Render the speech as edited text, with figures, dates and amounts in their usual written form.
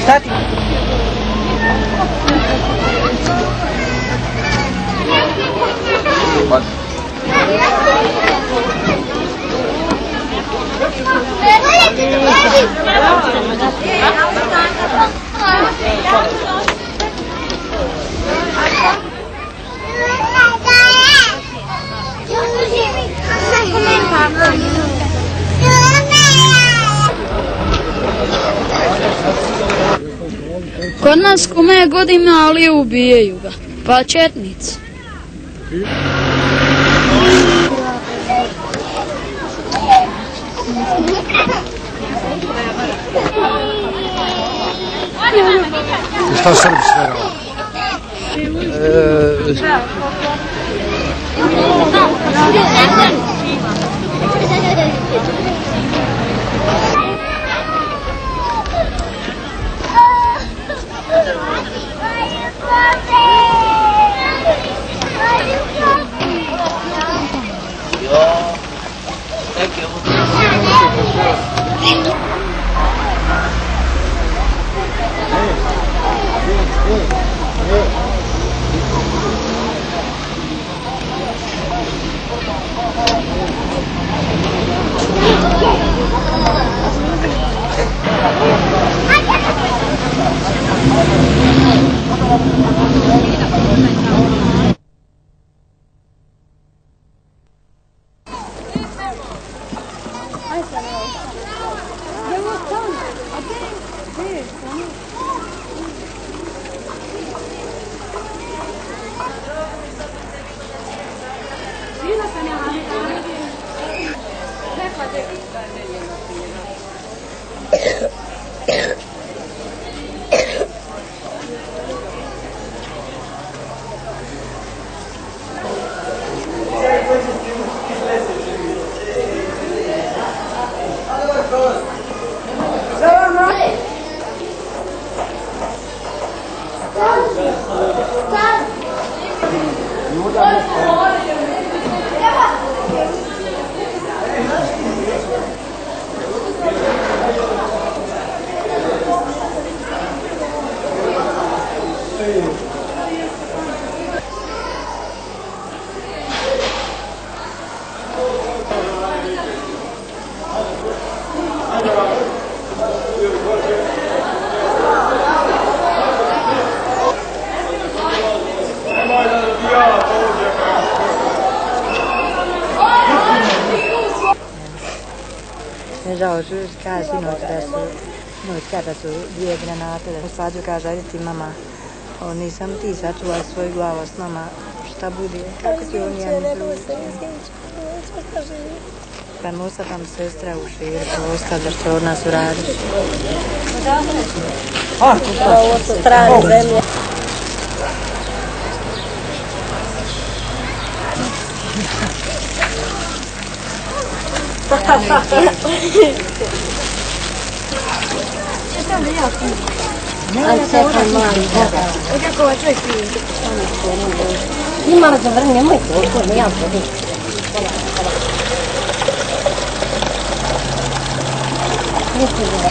Stati. Kod nas kome god ima, ali ubijaju ga. Pa četnici. Šta Srbi sve rao? Žao su kaže sinoć kada su dvije granate, svađu kaže ajde ti mama, nisam ti sačuvaj svoju glavu s nama, šta bude, kako ti on ja ne pa nosa tam sestra u širu, ostavlja što od nas uradiš. Ovo su strane zemlje. Ima razvrni, nemoj koliko, ne ja podi. Mislim da